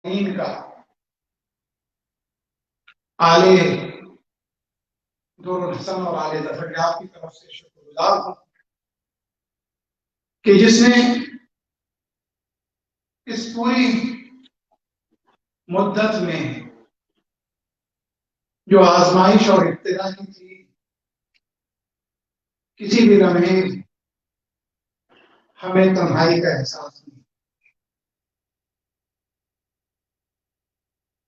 دین کا آلے دور الحسن اور آلے ظفریات کی طرف سے شکر گزار ہوں کہ جس نے اس پوری مدت میں جو آزمائش اور ابتلا کی تھی کسی بھی لمحے ہمیں تنہائی کا احساس نہیں.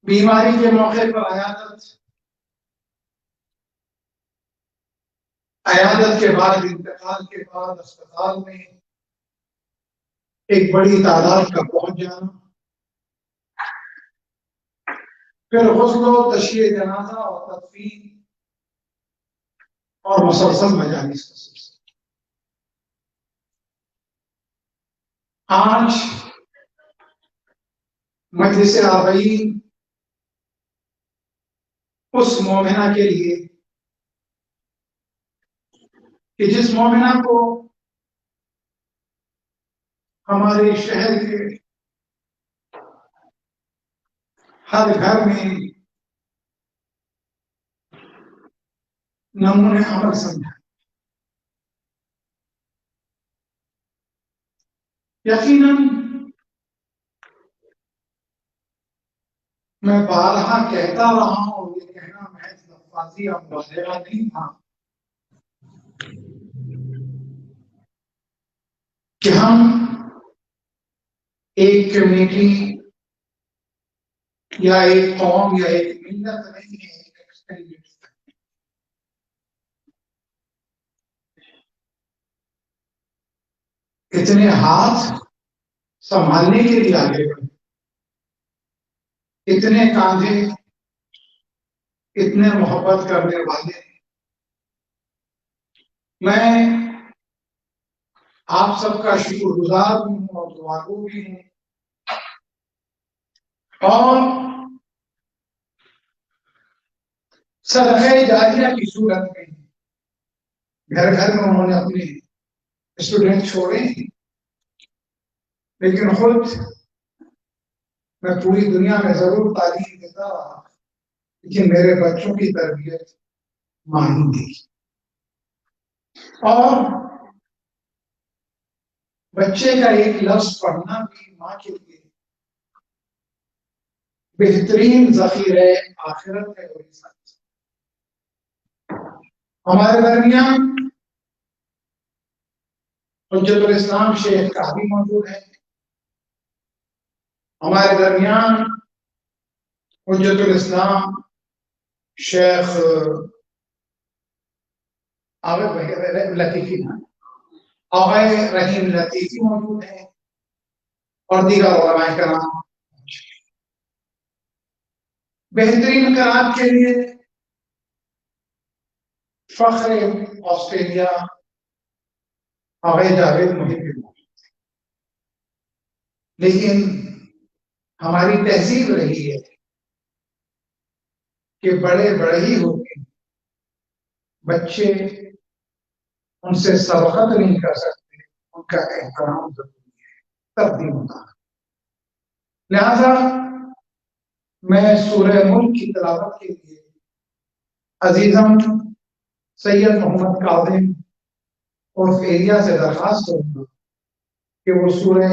بیماری کے موقع پر عیادت کے بعد انتقال کے بعد اسپتال میں ایک بڑی تعداد کا پہنچ جانا، پھر غسل و تشییع جنازہ اور تدفین اور مسلسل مجالس کا سلسلہ. آج مجلس آربعین اس مومنہ کے لیے کہ جس مومنہ کو ہمارے شہر کے ہر گھر میں نمونہ عمل سمجھا. یقیناً میں بارہا کہتا رہا ہوں اور یہ کہنا محض لفاظی اور مبالغہ نہیں تھا کہ ہم ایک کمیونٹی یا ایک قوم یا ایک ملت نہیں ہے، ایک ایکسپیریمنٹ. اتنے ہاتھ سنبھالنے کے لیے آگے بڑھے، اتنے کاندھے، اتنے محبت کرنے والے. میں آپ سب کا شکر گزار ہوں اور دعاگو بھی ہوں، اور صدقہ جاریہ کی صورت میں گھر گھر میں انہوں نے اپنے اسٹوڈنٹ چھوڑے، لیکن خود میں پوری دنیا میں ضرور تعلیم دیتا رہا لیکن میرے بچوں کی تربیت ماں ہی دی. اور بچے کا ایک لفظ پڑھنا بھی ماں کے لیے بہترین ذخیرہ آخرت ہے. ہمارے درمیان حجت الاسلام شیخ کعبی موجود ہے، ہمارے درمیان حجت الاسلام شیخ لطیفی آغا رحیم لطیفی موجود ہیں اور دیگر علماء کرام. بہترین قرآن کے لیے فخر آسٹریلیا آغا جاوید محب. لیکن ہماری تہذیب رہی ہے کہ بڑے بڑے ہی ہو کے بچے ان سے سبقت نہیں کر سکتے، ان کا احترام ضروری ہے، تبدیل ہوتا. لہذا میں سورہ ملک کی تلاوت کے لیے عزیزم سید محمد کاظم اور ایریا سے درخواست کروں گا کہ وہ سورہ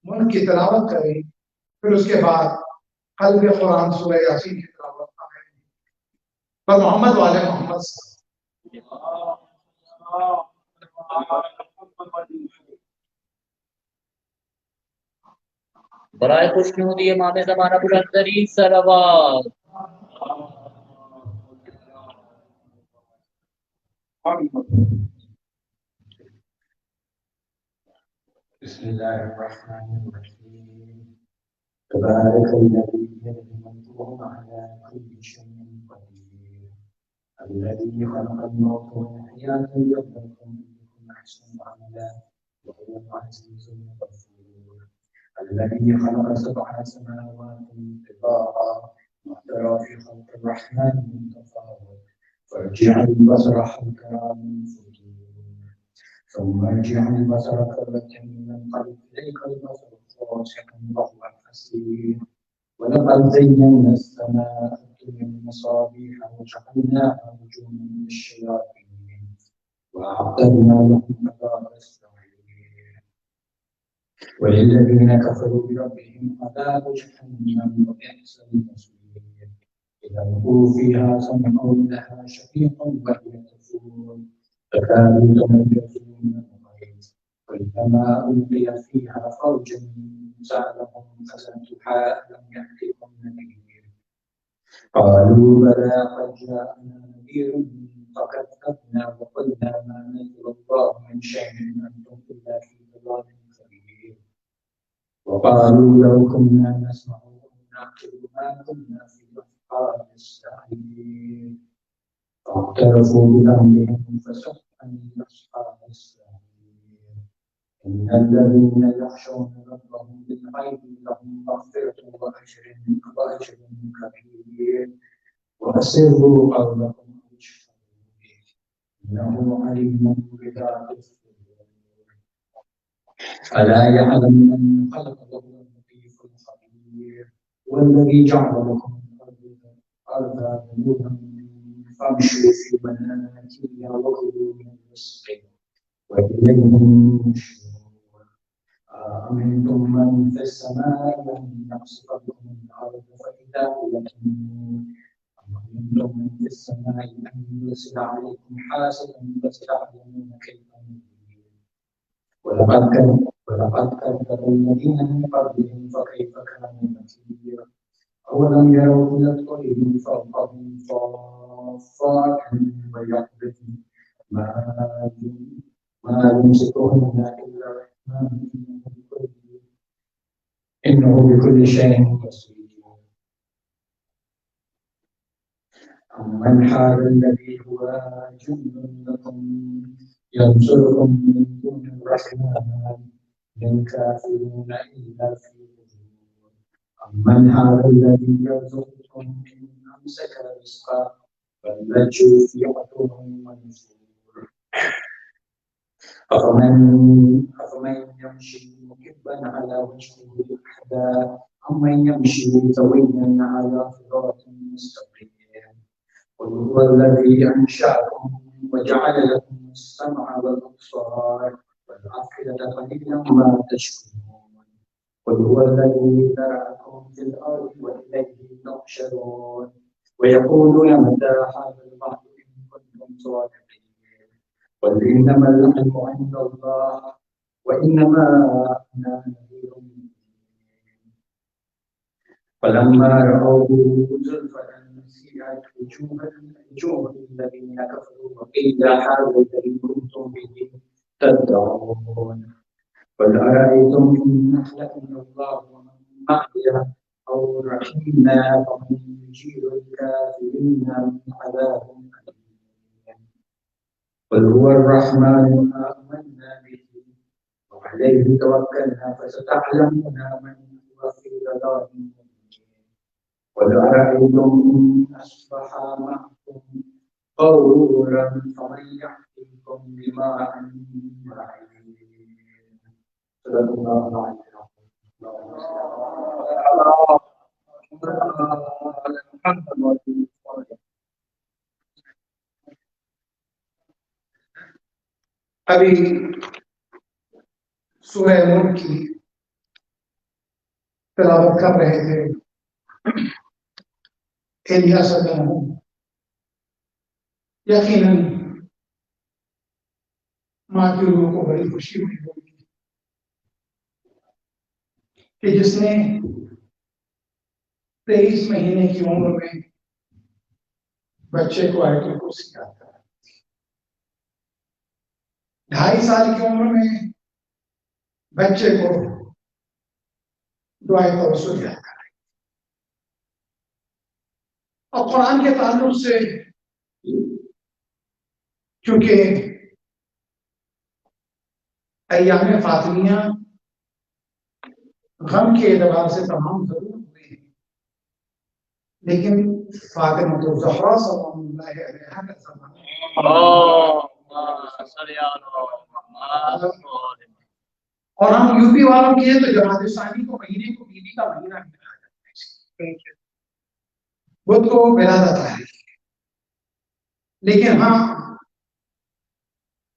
ملک کی تلاوت کریں، پھر اس کے بعد قلب قرآن سورہ یاسین کی تلاوت کریں. پر محمد والے محمد برائے خوشنودی امام زمانہ بلندترین صلوات. بسم الله الرحمن الرحيم. تبارك الذي بيده الملك على كل شيء قدير، الذي خلق الموت والحياة ليبلوكم أيكم أحسن عملا وهو العزيز الغفور، الذي خلق 7 سماوات طباقا ما ترى في خلق الرحمن من تفاوت فارجع البصر هل ترى من فجور ثم ارجع البصر كرتين ينقلب إليك البصر خاسئا وهو حسير ولقد زينا السماء الدنيا بمصابيح وجعلناها رجوما للشياطين وأعتدنا لهم عذاب السعير وللذين كفروا بربهم عذاب جهنم وبئس المصير إذا ألقوا فيها سمعوا لها شهيقا وهي تفور تكاد تميز من الغيظ كلما ألقي فيها فوج سألهم خزنتها ألم يأتكم نذير قالوا بلى قد جاءنا نذير فكذبنا وقلنا ما نزل الله من شيء أنتم إلا في ضلال كبير وقالوا لو كنا نسمع أو نعقل ما كنا في أصحاب السعير فاعترفوا بذنبهم فسحقا لأصحاب السعير إن الذين يخشون ربهم بالغيب لهم مغفرة وأجر كبير وأسروا قولكم أو اجهروا به إنه عليم بذات الصدور ألا يعلم من خلق وهو اللطيف الخبير والذي جعل لكم الأرض ذنوبا فامشوا في مناكبها وكلوا من رزقه وإليه النشور أأمنتم من في السماء أن يخسف بكم الأرض فإذا هي تمور أم أمنتم من في السماء أن يرسل عليكم حاسبا فستعلمون كيف نذير ولقد كذب الذين من قبلهم فكيف كان نكير أولم يروا إلى الطير فوقهم صافات ويقبضن ما يمسكهن إلا الرحمن إنه بكل شيء بصير أمن حال الذي هو جند لكم ينصركم من دون الرحمن إن كافرون إلا في غرور أمن حال الذي يرزقكم إن أمسك رزقه بل لجوا في عتوه ونفور أفمن يمشي مكبا على وجهه أحدا أمن يمشي سويا على صراط مستقيم قل هو الذي أنشأكم وجعل لكم السمع والأبصار والأفئدة قليلا ما تشكرون قل هو الذي ذرأكم في الأرض وإليه تحشرون ويقولون متى هذا الوعد إن كنتم صادقين قل إنما العلم عند الله وإنما أنا نذير مبين فلما رأوه زلفة سيئت وجوه الذين كفروا وقيل هذا الذي كنتم به تدعون قل أرأيتم إن أهلكنا الله ومن معي أو رحمنا فمن يجير الكافرين من عذاب أليم قل هو الرحمن آمنا به وعليه توكلنا فستعلمون من هو في ضلال مبين قل أرأيتم إن أصبح معكم غورا فمن يأتيكم بماء معين صدق الله العظيم ابھی سورہ ملک کی تلاوت کر رہے تھے ایلیا صلی اللہ علیہ وسلم یقیناً ماں کے لوگوں کو بڑی خوشی ہوئی ہوگی کہ جس نے 23 مہینے کی عمر میں بچے کو آیت الکرسی یاد کرا 2.5 سال کی عمر میں بچے کو دعائے توسل یاد کرا اور قرآن کے تعلق سے چونکہ ایام فاطمیہ غم کے اعتبار سے تمام ضرور ہوئے ہیں لیکن فاطمہ الزہرا سلام اللہ علیہا کا زمانہ اور ہم یو پی والوں کی ہے تو جماعت ثانی کو مہینے کو بیوی کا مہینہ بھی کہا جاتا ہے کہیں کہ بدھ کو ولادت ہے، لیکن ہاں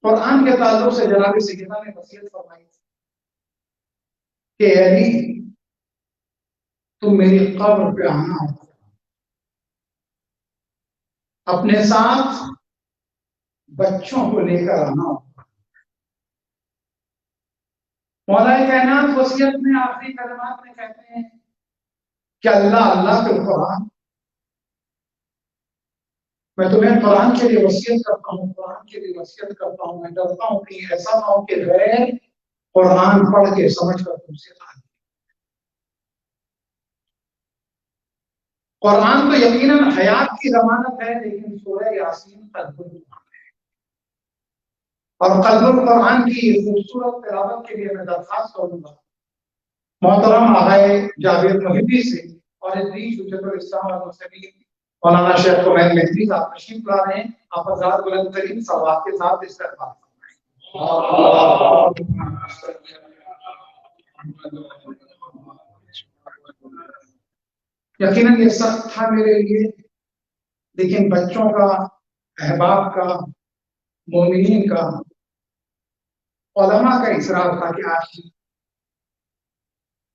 قرآن کے تعلق سے جناب سیدنا نے وصیت فرمائی کہ علی تم میری قبر پہ آنا، اپنے ساتھ بچوں کو لے کر آنا۔ مولا کائنات وصیت میں آخری کلمات میں کہتے ہیں کہ اللہ کے قرآن، میں تمہیں قرآن کے لیے وصیت کرتا ہوں، قرآن کے لیے وصیت کرتا ہوں، میں ڈرتا ہوں کہ ایسا نہ ہو کہ غیر قرآن پڑھ کے سمجھ کر تم سے آگے۔ قرآن تو یقیناً حیات کی ضمانت ہے، لیکن سورہ یاسین قلب القرآن ہے، اور قلب القرآن کی خوبصورت تلاوت کے لیے میں درخواست کروں گا محترم آقائے جاوید محبی سے اور ادریس حجت الاسلام والمسلمین مولانا شیخ کمیل مہدی صاحب تشریف لا رہے ہیں، آپ حضرات بلند ترین صلوات کے ساتھ استقبال یقیناً یہ سخت تھا میرے لیے، لیکن بچوں کا، احباب کا، مومنین کا، علماء کا اصرار تھا کہ آج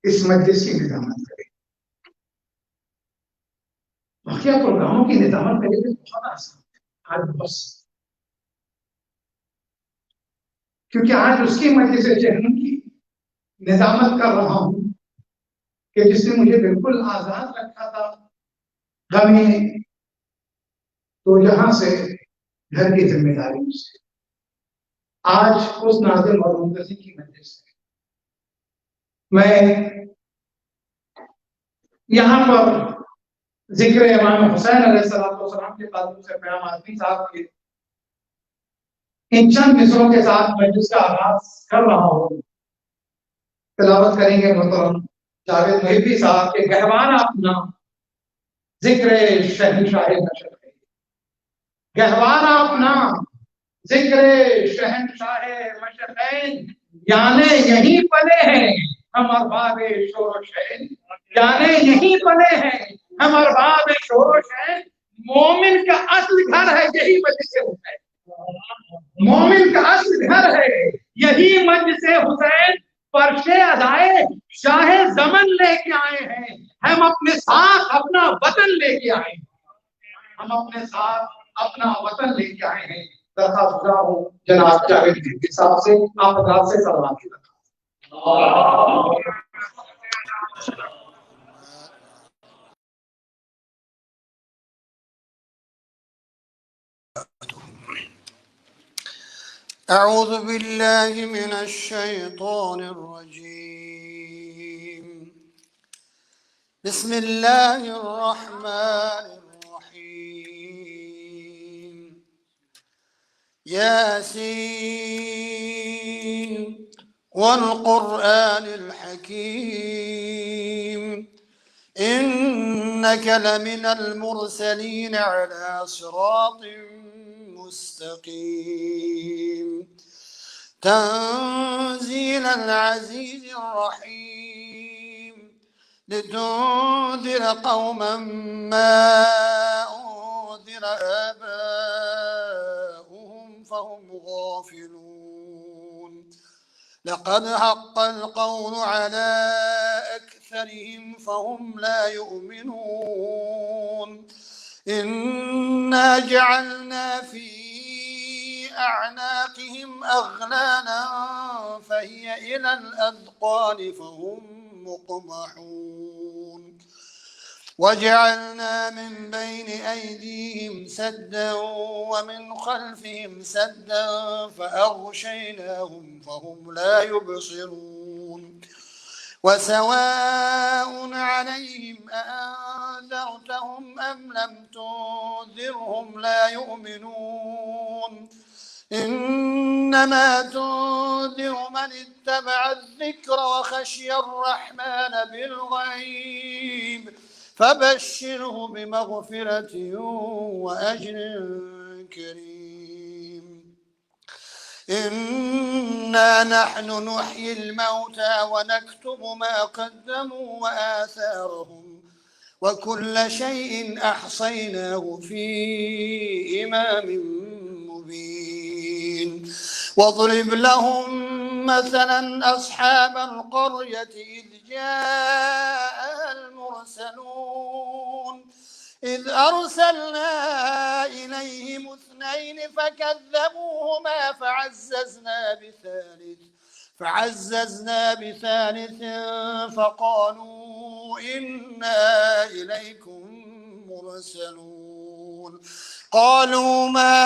اس مجلس کی نظامت کرے۔ واقعہ پروگراموں کی نظامت میرے لیے بہت آسان ہے آج بس، کیونکہ آج اس کی مجلس جہنم کی نظامت کر رہا ہوں کہ جس نے مجھے بالکل آزاد رکھا تھا غمی تو جہاں سے، گھر کی ذمہ داریوں سے، آج اس ناظم اور منتظم کی مجلس سے میں یہاں پر ذکر امام حسین علیہ السلام کے تعلق سے پیام آدمی صاحب کے ان چند مصروں کے ساتھ مجلس کا آغاز کر رہا ہوں۔ تلاوت کریں گے محترم جاوید محبی صاحب کے گہوارہ اپنا ذکر شہنشاہ مشرق، گہوارہ اپنا ذکر شہنشاہ مشرقین، یعنی یہیں پلے ہیں ہم ارباب شور و شین، یعنی یہیں پلے ہیں ہم ارباب شور و شین۔ مومن کا اصل گھر ہے یہی مجلس حسین، مومن کا اصل گھر ہے یہی مجلس حسین، فرش ادائے شاہ زمن لے کے آئے ہیں ہم، اپنے ساتھ اپنا وطن لے کے آئے ہیں، ہم اپنے ساتھ اپنا وطن لے کے آئے ہیں۔ درخواست گزار ہوں جناب جاوید محبی صاحب سے، آپ حضرات سے سلام کی درخواست۔ أعوذ بالله من الشيطان الرجيم، بسم الله الرحمن الرحيم، ياسين والقرآن الحكيم، إنك لمن المرسلين على صراط مستقيم، تنزيل العزيز الرحيم، لتنذر قوما ما أنذر آباؤهم فهم غافلون، لقد حق القول على أكثرهم فهم لا يؤمنون، إنا جعلنا في أعناقهم أغلالا فهي إلى الأذقان فهم مقمحون، وجعلنا من بين أيديهم سدا ومن خلفهم سدا فأغشيناهم فهم لا يبصرون، وسواء عليهم أأنذرتهم أم لم تنذرهم لا يؤمنون، إنما تنذر من اتبع الذكر وخشي الرحمن بالغيب فبشره بمغفرة وأجر كريم، إنا نحن نحيي الموتى ونكتب ما قدموا وآثارهم وكل شيء أحصيناه في إمام مبين واضرب لهم مثلا أصحاب القرية إذ جاء المرسلون إذ أرسلنا إليهم 2 فكذبوهما فعززنا بثالث فقالوا إنا إليكم مرسلون قالوا ما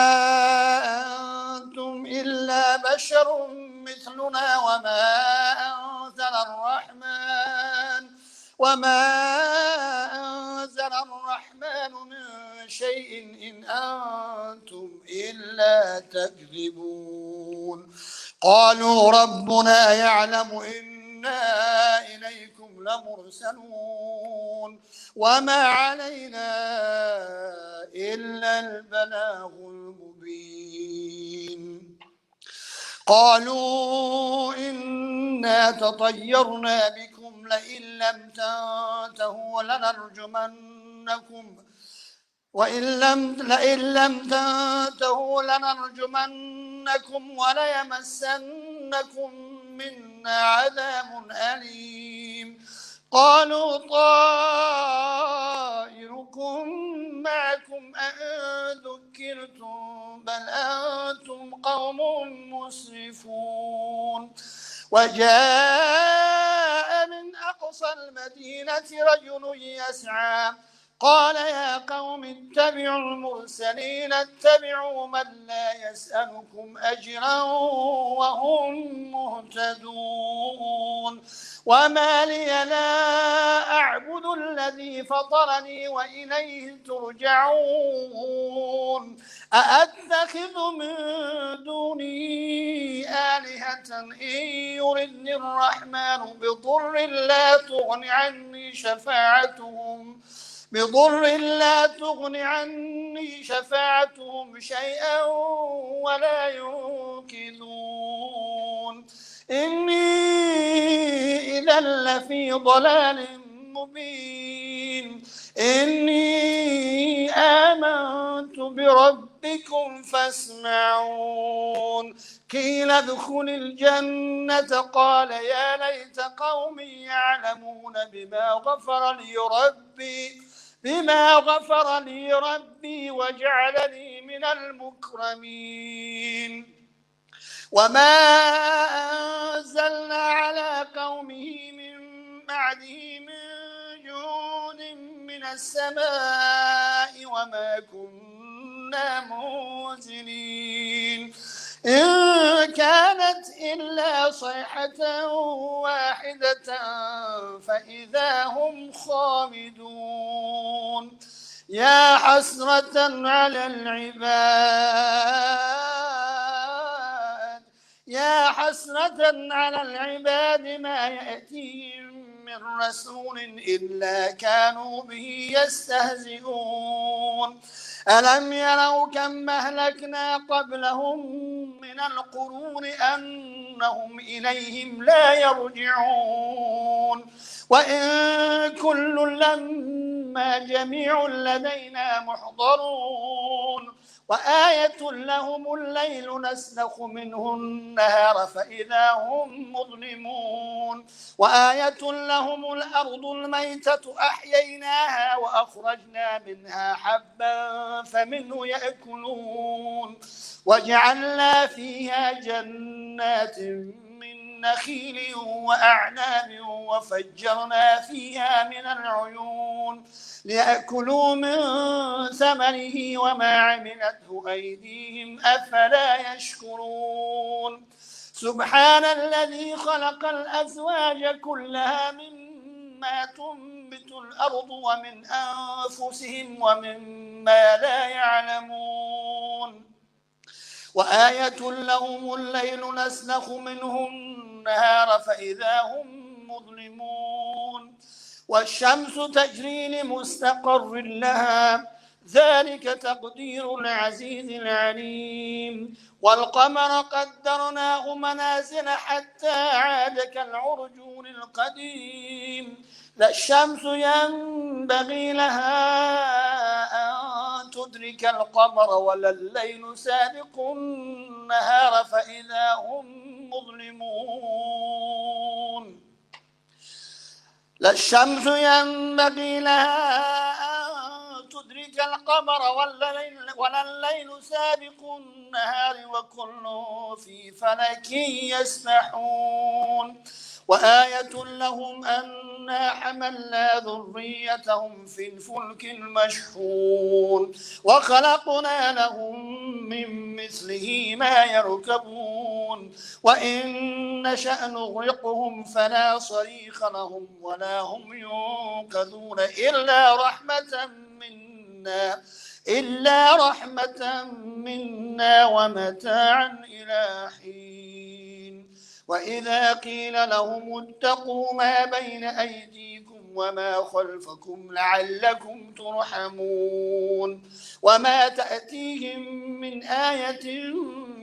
أنتم إلا بشر مثلنا وما أنزل الرحمن من شيء إن أنتم إلا تكذبون قالوا ربنا يعلم إنا إليكم لمرسلون وما علينا إلا البلاغ المبين قالوا إنا تطيرنا بكم لئن لم تنتهوا لنرجمنكم وليمسنكم منا عذاب أليم قالوا طائركم معكم أئن ذكرتم بل أنتم قوم مسرفون وجاء من أقصى المدينة رجل يسعى قال يا قوم اتبعوا المرسلين اتبعوا من لا يسألكم أجرا وهم مهتدون وما لي لا أعبد الذي فطرني وإليه ترجعون أأتخذ من دوني آلهة إن يردني الرحمن بضر لا تغن عني شفاعتهم شيئا ولا ينقذون إني إذا لفي ضلال مبين إني آمنت بربكم فاسمعون قيل ادخل الجنة قال يا ليت قومي يعلمون بما غفر لي ربي وجعلني من المكرمين وما أنزلنا على قومه من بعده من جود من السماء وما كنا منزلين إن كانت إلا صيحة واحدة فإذا هم خامدون يا حسرة على العباد ما يأتيهم من رسول إلا كانوا به يستهزئون ألم يروا كم أهلكنا قبلهم من القرون أنهم إليهم لا يرجعون وإن كل لما جميع لدينا محضرون وآية لهم الليل نسلخ منه النهار فإذا هم مظلمون وآية لهم الأرض الميتة أحييناها وأخرجنا منها حبا فمنه يأكلون وجعلنا فيها جنات من نخيل وأعناب وفجرنا فيها من العيون ليأكلوا من ثمره وما عملته أيديهم أفلا يشكرون سبحان الذي خلق الأزواج كلها مما تنبت الأرض ومن أنفسهم ومما لا يعلمون وآية لهم الليل نسلخ منه النهار فإذا هم مظلمون والشمس تجري لمستقر لها ذلك تقدير العزيز العليم والقمر قدرناه منازل حتى عاد كالعرجون القديم لا الشمس ينبغي لها أن تدرك القمر ولا الليل سابق النهار فإذا هم مظلمون لا الشمس ينبغي لها أن تدرك القمر ولا الليل سابق النهار وكل في فلك يسبحون وآية لهم أنا حملنا ذريتهم في الفلك المشحون وخلقنا لهم من مثله ما يركبون وإن نشأ نغرقهم فلا صريخ لهم ولا هم ينقذون إلا رحمة منا ومتاعا إلى حين وإذا قيل لهم اتقوا ما بين أيديكم وما خلفكم لعلكم ترحمون وما تأتيهم من آية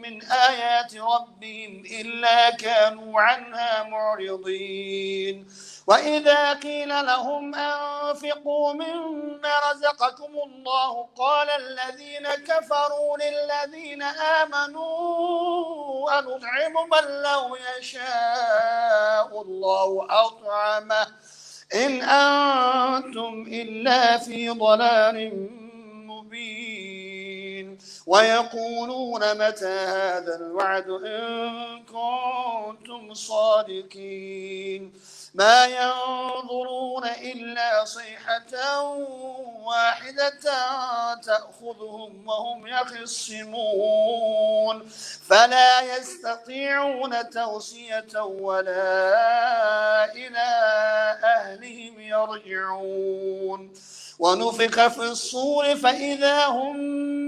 من آيات ربهم إلا كانوا عنها معرضين وإذا قيل لهم أنفقوا مما رزقكم الله قال الذين كفروا للذين آمنوا أنطعم من لو يشاء الله أطعمه إن أنتم إلا في ضلال مبين ويقولون متى هذا الوعد إن كنتم صادقين ما ينظرون إلا صيحة واحدة تأخذهم وهم يخصمون فلا يستطيعون توصية ولا إلى أهلهم يرجعون ونفخ في الصور فإذا هم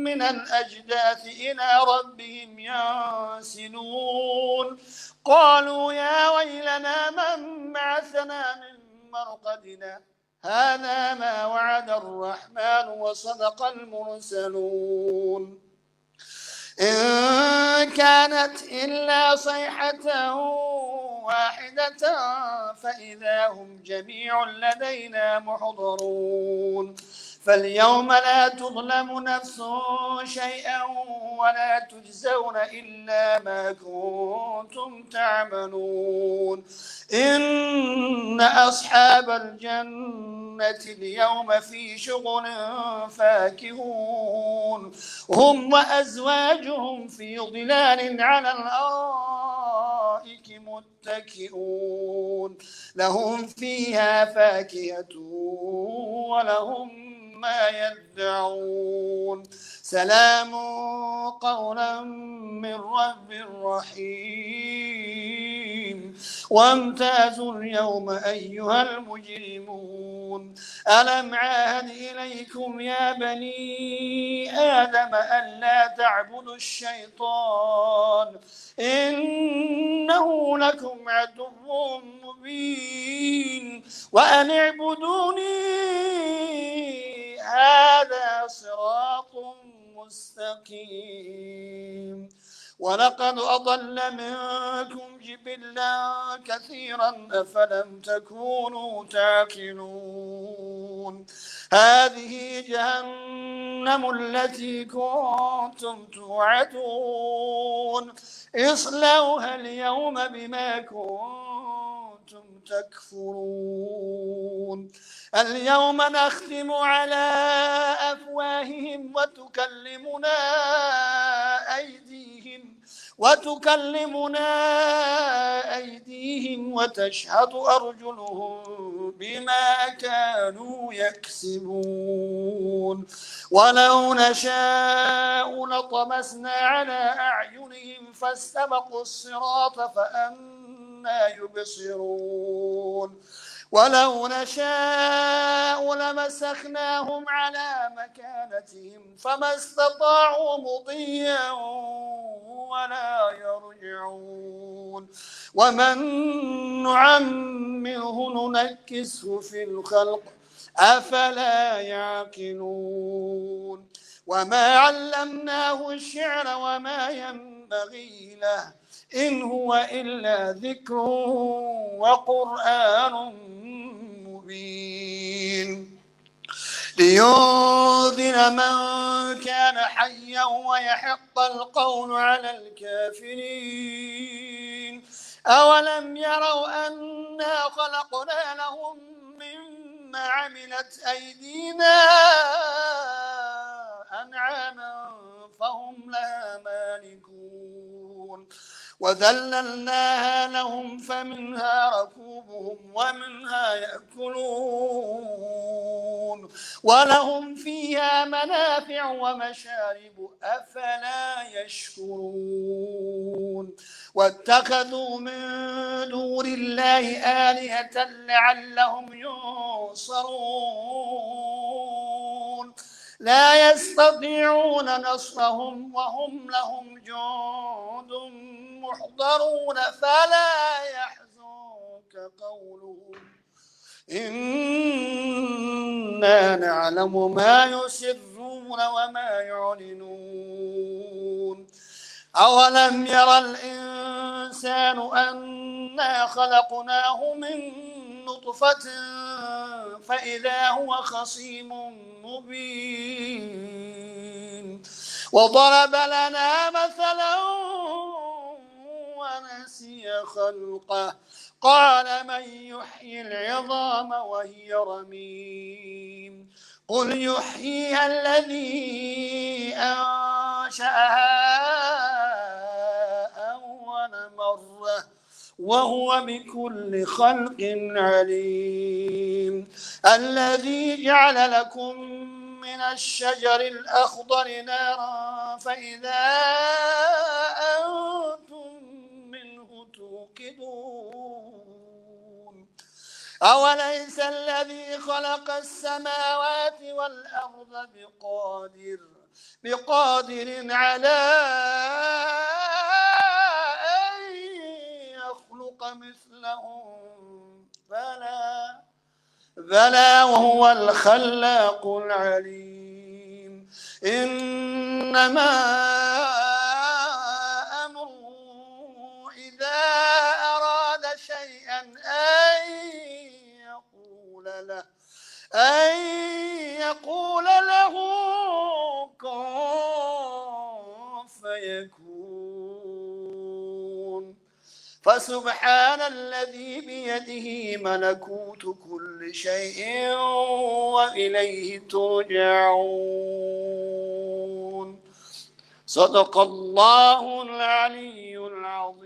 من الأجداث إلى ربهم ينسلون قالوا يا ويلنا من بعثنا من مرقدنا هذا ما وعد الرحمن وصدق المرسلون إن كانت إلا صيحة واحدة فإذا هم جميع لدينا محضرون فاليوم لا تظلم نفس شيئا ولا تجزون إلا ما كنتم تعملون إن أصحاب الجنة اليوم في شغل فاكهون هم وأزواجهم في ظلال على الأرائك متكئون لهم فيها فاكهة ولهم ما يدعون سلام قولا من رب رحيم وامتازوا اليوم أيها المجرمون ألم عاهد إليكم يا بني آدم ألا تعبدوا الشيطان إنه لكم عدو مبين وأن اعبدوني هذا صراط مستقيم ولقد أضل منكم جبلا كثيرا أفلم تكونوا تعقلون هذه جهنم التي كنتم توعدون اصلوها اليوم بما كنتم تكفرون اليوم نختم على أفواههم وتكلمنا أيديهم وتشهد أرجلهم بما كانوا يكسبون ولو نشاء لطمسنا على أعينهم فاستبقوا الصراط فأنى يبصرون ولو نشاء لمسخناهم على مكانتهم فما استطاعوا مضيا ولا يرجعون ومن نعمره ننكسه في الخلق أفلا يعقلون وما علمناه الشعر وما ينبغي له إن هو إلا ذكر وقرآن مبين لينذر من كان حيا ويحق القول على الكافرين أولم يروا أنا خلقنا لهم مما عملت أيدينا أنعاما فهم لها مالكون وذللناها لهم فمنها ركوبهم ومنها يأكلون ولهم فيها منافع ومشارب أفلا يشكرون واتخذوا من دون الله آلهة لعلهم ينصرون لا يستطيعون نصرهم وهم لهم جند محضرون فلا يحزنك قولهم إنا نعلم ما يسرون وما يعلنون أولم يرى الإنسان أنا خلقناه من نطفة فإذا هو خصيم مبين وضرب لنا مثلا ونسي خلقه قال من يحيي العظام وهي رميم قل يحييها الذي أنشأها أول مرة وهو بكل خلق عليم الذي جعل لكم من الشجر الأخضر نارا فإذا أنتم منه توقدون أوليس الذي خلق السماوات والأرض بقادر على أن يخلق مثلهم بلى وهو الخلاق العليم إنما أمره إذا أراد شيئا أن يقول له كن فيكون فسبحان الذي بيده ملكوت كل شيء وإليه ترجعون صدق الله العلي العظيم.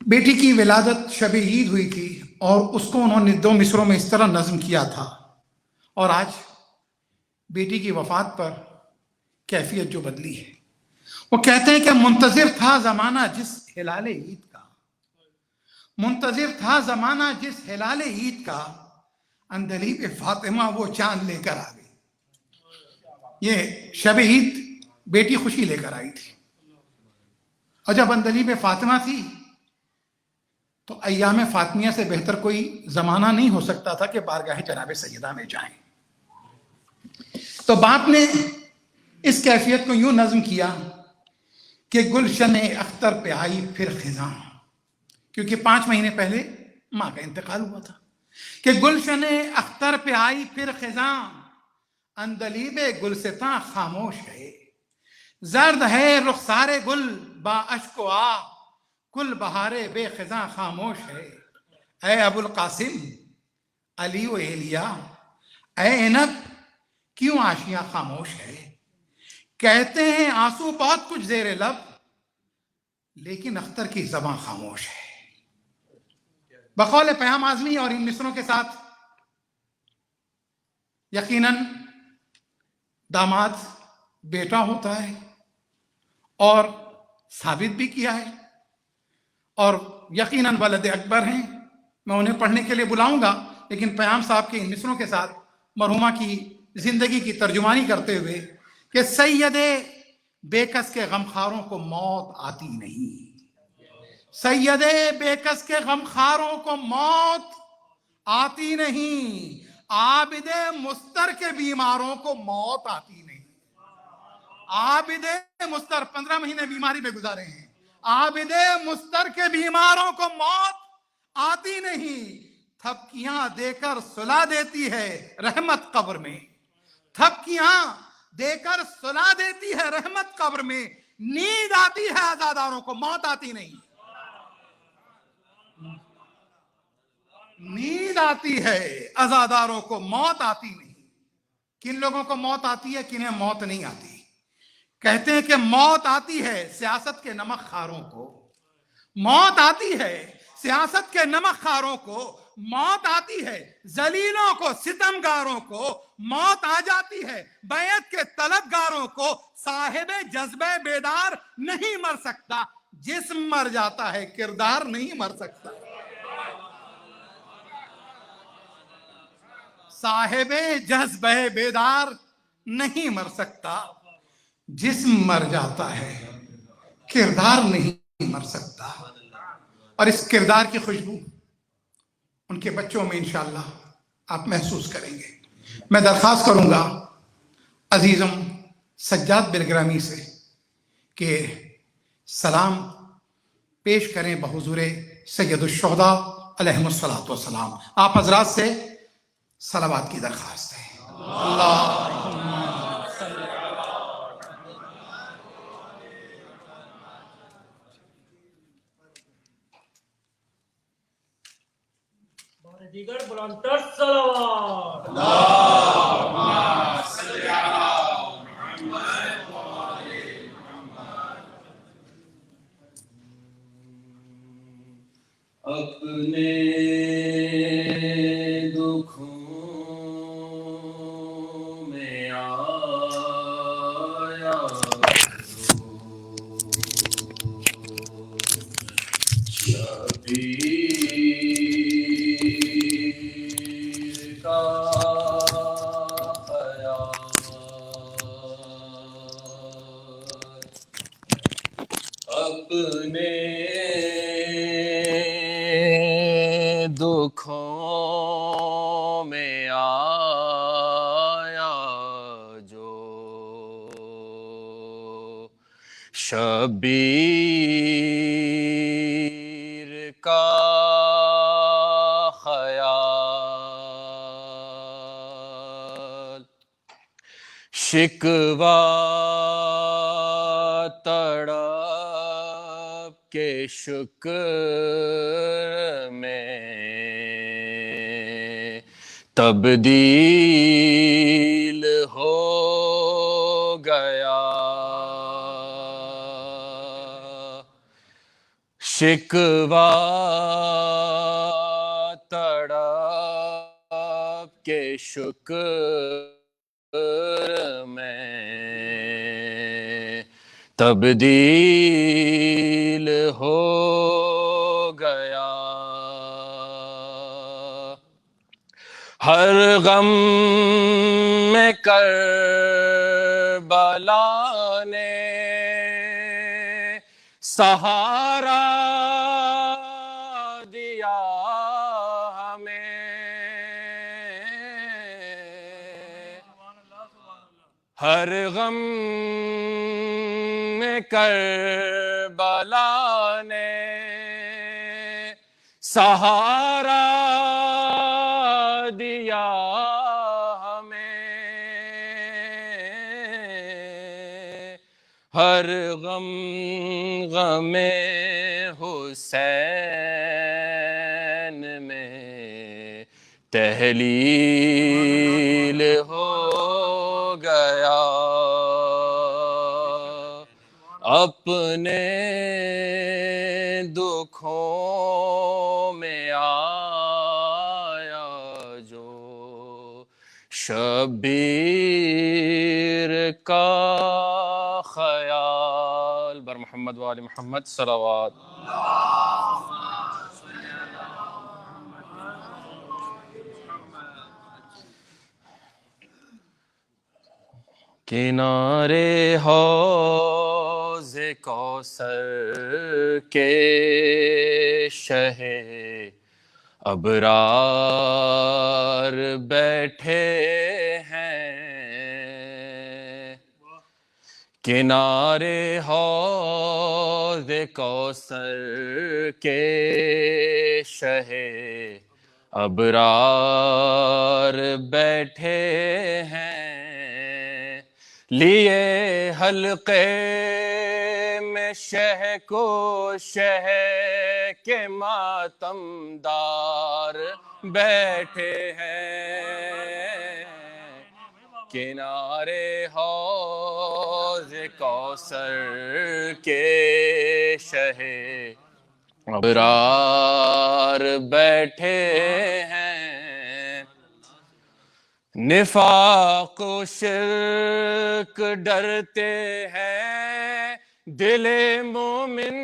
بیٹی کی ولادت شب عید ہوئی تھی اور اس کو انہوں نے 2 مصروں میں اس طرح نظم کیا تھا، اور آج بیٹی کی وفات پر کیفیت جو بدلی ہے، وہ کہتے ہیں کہ منتظر تھا زمانہ جس ہلال عید کا، منتظر تھا زمانہ جس ہلال عید کا، اندلیب فاطمہ وہ چاند لے کر آ گئی۔ یہ شب عید بیٹی خوشی لے کر آئی تھی، اور جب اندلیب فاطمہ تھی تو ایام فاطمیہ سے بہتر کوئی زمانہ نہیں ہو سکتا تھا کہ بارگاہ جناب سیدہ میں جائیں۔ تو باپ نے اس کیفیت کو یوں نظم کیا کہ گلشن اختر پہ آئی پھر خزاں، کیونکہ 5 مہینے پہلے ماں کا انتقال ہوا تھا، کہ گلشن اختر پہ آئی پھر خزاں، اندلیب گلستاں خاموش ہے، زرد ہے رخسار گل با اشک و آہ، کل بہارے بے خزاں خاموش ہے۔ اے ابو القاسم علی و ایلیا، اے عنب کیوں آشیاں خاموش ہے؟ کہتے ہیں آنسو بہت کچھ زیر لب، لیکن اختر کی زباں خاموش ہے۔ بقول پیام اعظمی اور ان مصروں کے ساتھ یقیناً داماد بیٹا ہوتا ہے، اور ثابت بھی کیا ہے، اور یقیناً ولد اکبر ہیں۔ میں انہیں پڑھنے کے لیے بلاؤں گا، لیکن پیام صاحب کے ان مصروں کے ساتھ مرحومہ کی زندگی کی ترجمانی کرتے ہوئے کہ سید بے کس کے غمخواروں کو موت آتی نہیں، سید بے کس کے غمخواروں کو موت آتی نہیں، عابد مستر کے بیماروں کو موت آتی نہیں۔ عابد مستر 15 مہینے بیماری میں گزارے ہیں، عابد مستر کے بیماروں کو موت آتی نہیں، تھپکیاں دے کر سلا دیتی ہے رحمت قبر میں، تھپکیاں دے کر سلا دیتی ہے رحمت قبر میں، نیند آتی ہے عزاداروں کو موت آتی نہیں، نیند آتی ہے عزاداروں کو موت آتی نہیں۔ کن لوگوں کو موت آتی ہے، کنہیں موت نہیں آتی؟ کہتے ہیں کہ موت آتی ہے سیاست کے نمک خاروں کو، موت آتی ہے سیاست کے نمک خاروں کو، موت آتی ہے ذلیلوں کو ستمگاروں کو، موت آ جاتی ہے بیعت کے طلبگاروں کو، صاحب جذبہ بیدار نہیں مر سکتا، جسم مر جاتا ہے کردار نہیں مر سکتا، صاحب جذبہ بیدار نہیں مر سکتا، جسم مر جاتا ہے کردار نہیں مر سکتا۔ اور اس کردار کی خوشبو ان کے بچوں میں انشاءاللہ آپ محسوس کریں گے۔ میں درخواست کروں گا عزیزم سجاد بلگرامی سے کہ سلام پیش کریں بحضور سید الشہداء علیہم الصلاۃ والسلام۔ آپ حضرات سے صلوات کی درخواست ہے۔ دیگر بلندتر صلوات۔ اپنے دکھوں میں آیا شبیر کا خیال، اپنے دکھوں میں آیا جو شبیر کا خیال، شکوہ تڑپ کے شکر میں تبدیل ہو گیا، شکوہ تڑپ کے شکر میں تبدیل ہو گیا، ہر غم میں کربلا نے سہارا دیا ہمیں، ہر غم میں کربلا نے سہارا دیا ہمیں، ہر غم غم حسین میں تحلیل ہو گیا، اپنے دکھوں میں آیا جو شبیر کا خیال، بر محمد و آل محمد صلوات۔ کنارے حوض کوثر کے شہ ابرار بیٹھے ہیں، کنارے حوض کوثر کے شہ ابرار بیٹھے ہیں، لیے حلقے میں شہ کو شہ کے ماتم دار بیٹھے ہیں، کنارے حوض کوثر کے شہ ابرار بیٹھے ہیں، نفاق و شرک ڈرتے ہیں دل مومن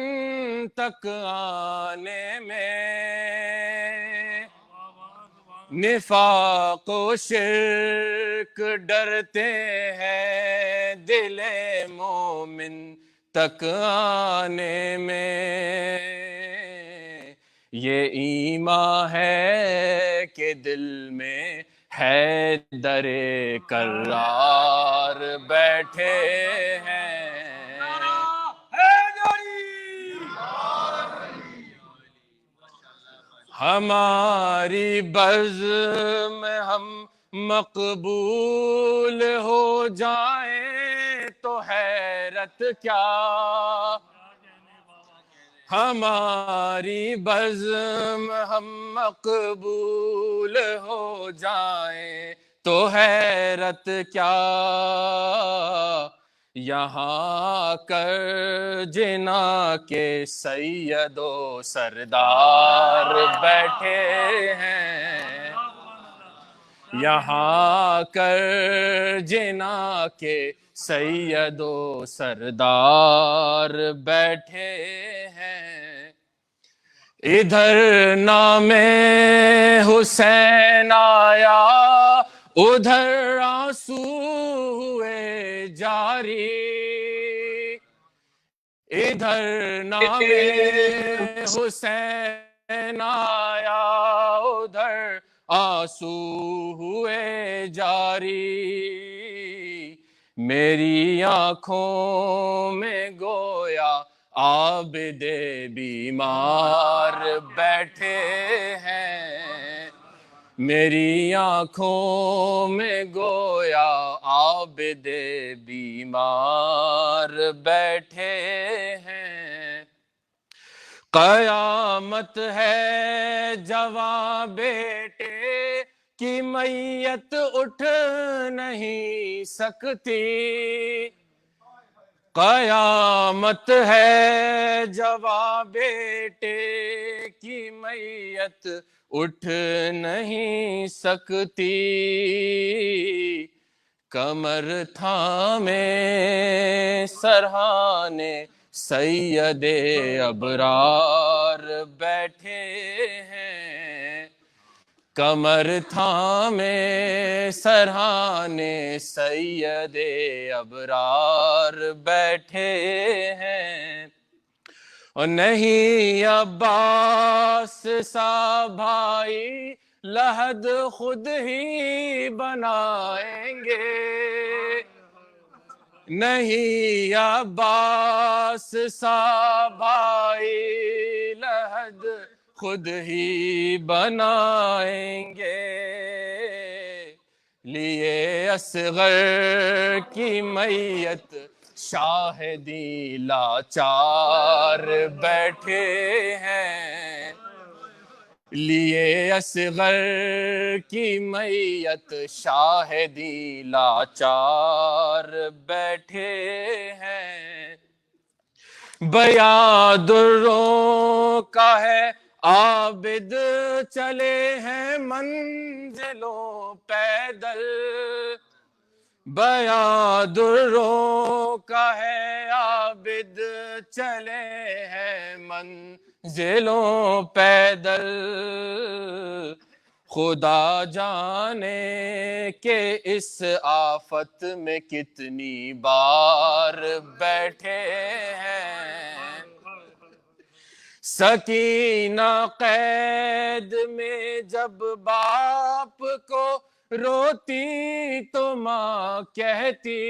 تک آنے میں، نفاق و شرک ڈرتے ہیں دل مومن تک آنے میں، یہ ایمان ہے کہ دل میں حیدر کرار بیٹھے ہیں، ہماری بزم میں ہم مقبول ہو جائیں تو حیرت کیا، ہماری بزم ہم مقبول ہو جائیں تو حیرت کیا، یہاں کر جنا کے سید و سردار بیٹھے ہیں، یہاں کر جنا کے سید و سردار بیٹھے ہیں، ادھر نام حسین آیا ادھر آنسو ہوئے جاری، ادھر نام حسین آیا ادھر آنسو ہوئے جاری، میری آنکھوں میں گویا عابد بیمار بیٹھے ہیں، میری آنکھوں میں گویا عابد بیمار بیٹھے ہیں، قیامت ہے جواں بیٹے کی میت اٹھ نہیں سکتی، قیامت ہے جواب بیٹے کی میت اٹھ نہیں سکتی، کمر تھامے سرہانے سید ابرار بیٹھے ہیں، کمر تھامے سرہانے سید ابرار بیٹھے ہیں، اور نہیں عباس سا بھائی لحد خود ہی بنائیں گے، نہیں عباس سا بھائی لحد خود ہی بنائیں گے، لیے اصغر کی میت شاہدی لاچار بیٹھے ہیں، لیے اصغر کی میت شاہدی لاچار بیٹھے ہیں، بیاں دروں کا ہے عابد چلے ہیں منزلوں پیدل، بیاں دروں کا ہے عابد چلے ہیں منزلوں پیدل، خدا جانے کہ اس آفت میں کتنی بار بیٹھے ہیں، سکینہ قید میں جب باپ کو روتی تو ماں کہتی،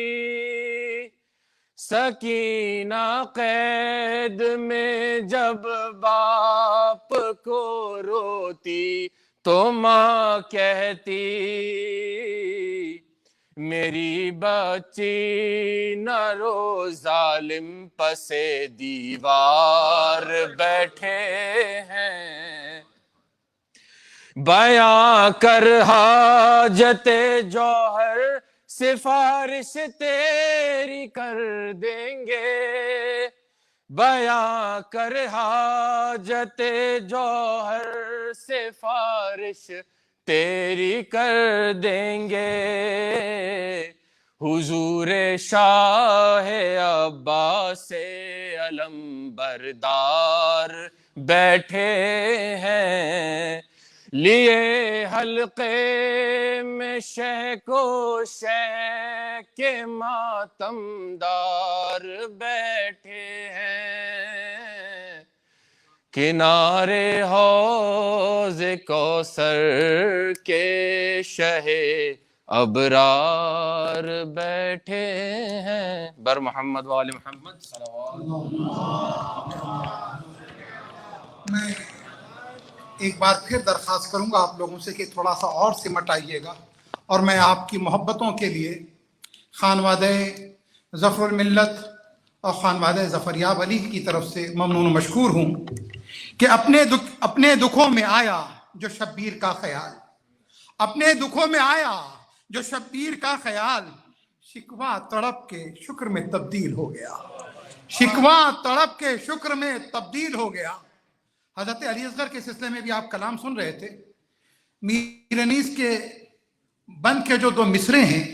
سکینہ قید میں جب باپ کو روتی تو ماں کہتی، میری بچی نہ رو ظالم پسے دیوار بیٹھے ہیں، بیاں کر حاجت جوہر سفارش تیری کر دیں گے، بیاں کر حاجت جوہر سفارش تیری کر دیں گے، حضور شاہ عباس علم بردار بیٹھے ہیں، لیے حلقے میں شہ کو شہ کے ماتم دار بیٹھے ہیں، کنارے حوض کوثر کے شہ ابرار بیٹھے ہیں، بر محمد وآل محمد صلوات۔ میں ایک بار پھر درخواست کروں گا آپ لوگوں سے کہ تھوڑا سا اور سمٹ آئیے گا، اور میں آپ کی محبتوں کے لیے خانوادہ ظفر الملت اور خانوادہ ظفریاب علی کی طرف سے ممنون و مشکور ہوں کہ اپنے دکھوں میں آیا جو شبیر کا خیال، اپنے دکھوں میں آیا جو شبیر کا خیال، شکوہ تڑپ کے شکر میں تبدیل ہو گیا، شکوہ تڑپ کے شکر میں تبدیل ہو گیا۔ حضرت علی اصغر کے سلسلے میں بھی آپ کلام سن رہے تھے، میر انیس کے بند کے جو دو مصرے ہیں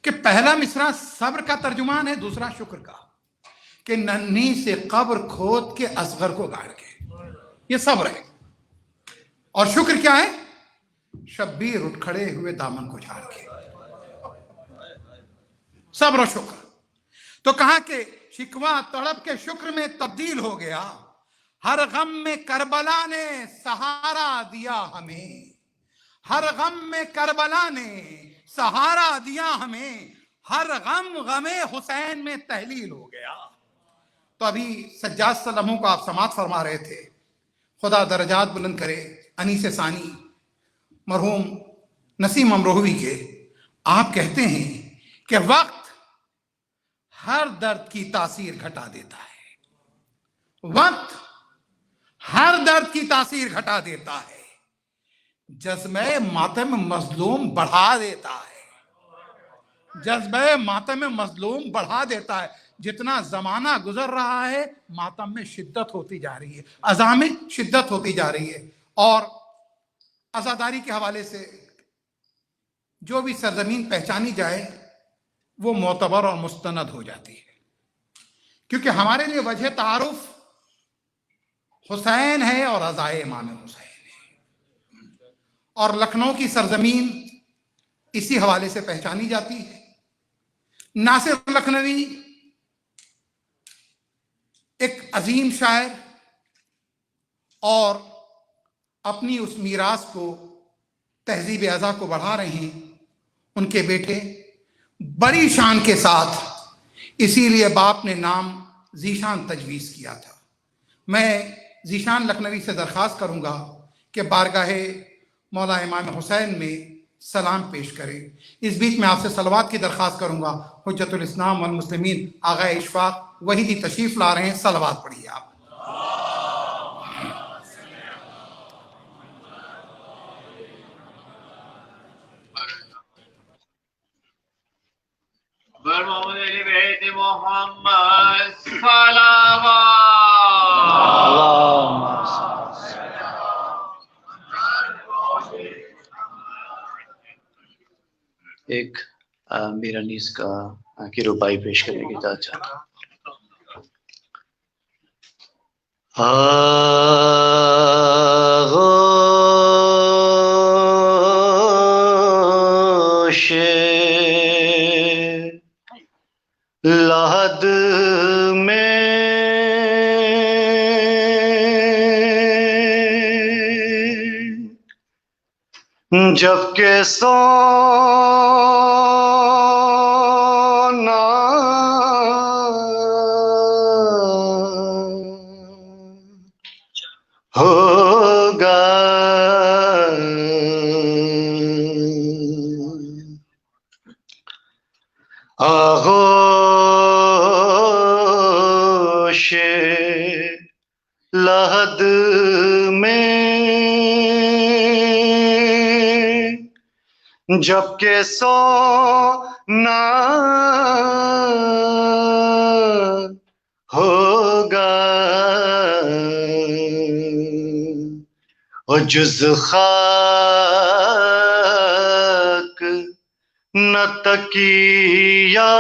کہ پہلا مصرع صبر کا ترجمان ہے، دوسرا شکر کا، کہ ننھی سے قبر کھود کے اصغر کو گاڑ کے، یہ صبر ہے، اور شکر کیا ہے؟ شبیر اٹھ کھڑے ہوئے دامن کو جھاڑ کے، صبر و شکر۔ تو کہا کہ شکوہ تڑپ کے شکر میں تبدیل ہو گیا، ہر غم میں کربلا نے سہارا دیا ہمیں، ہر غم میں کربلا نے سہارا دیا ہمیں، ہر غم غم حسین میں تحلیل ہو گیا۔ تو ابھی سجاد صلی اللہ علیہ وسلم کو آپ سماعت فرما رہے تھے، خدا درجات بلند کرے انیس ثانی مرحوم نسیم امروہوی کے، آپ کہتے ہیں کہ وقت ہر درد کی تاثیر گھٹا دیتا ہے، وقت ہر درد کی تاثیر گھٹا دیتا ہے، جذبہ ماتم مظلوم بڑھا دیتا ہے، جذبہ ماتم مظلوم بڑھا دیتا ہے۔ جتنا زمانہ گزر رہا ہے ماتم میں شدت ہوتی جا رہی ہے، اذا میں شدت ہوتی جا رہی ہے، اور عزاداری کے حوالے سے جو بھی سرزمین پہچانی جائے وہ معتبر اور مستند ہو جاتی ہے، کیونکہ ہمارے لیے وجہ تعارف حسین ہے اور عزائے امام حسین ہے، اور لکھنؤ کی سرزمین اسی حوالے سے پہچانی جاتی ہے۔ ناصر لکھنوی ایک عظیم شاعر اور اپنی اس میراث کو، تہذیب ازاں کو بڑھا رہے ہیں ان کے بیٹے بڑی شان کے ساتھ، اسی لیے باپ نے نام ذیشان تجویز کیا تھا۔ میں ذیشان لکھنوی سے درخواست کروں گا کہ بارگاہ مولا امام حسین میں سلام پیش کرے۔ اس بیچ میں آپ سے صلوات کی درخواست کروں گا۔ حجت الاسلام والمسلمین آغا اشفاق وحیدی تشریف لا رہے ہیں، صلوات پڑھیے آپ۔ بر محمد علی بیت محمد صلوات۔ ایک میرا نیز کا کی روپائی پیش کرنے کی اجازت چاہتا ہوں۔ آغوش لحد میں جب کہ سونا ہوگا آغوش لحد میں جب کہ سونا ہوگا اور جز خاک نہ تکیہ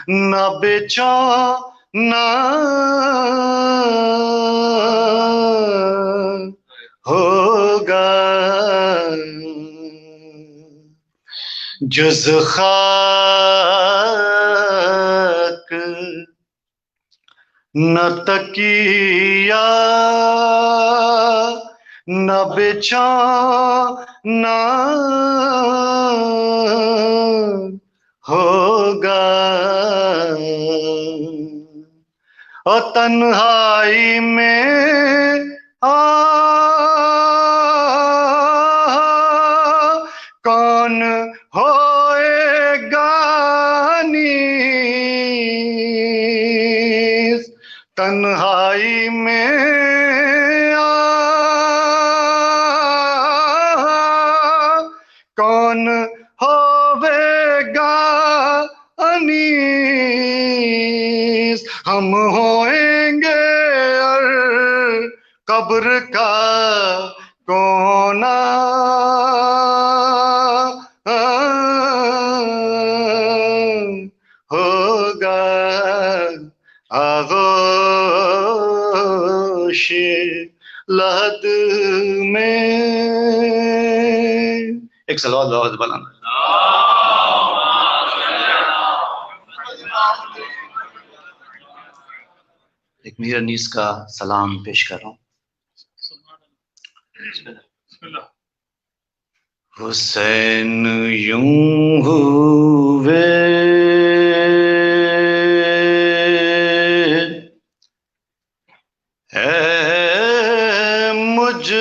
نہ بچھونا ہوگا، جز خاک نہ تکیہ نہ بچھونا ہوگا، اور تنہائی میں کون ہوئے گا نیز، تنہائی میں کون ہوئے گا انیس، ہم ہوئیں گے اور قبر کا کونا ہوگا، آغوش لحد میں۔ ایک صلوات بہت بلند۔ ایک میر انیس کا سلام پیش کر رہا ہوں۔ حسین یوں ہوئے اے مجھ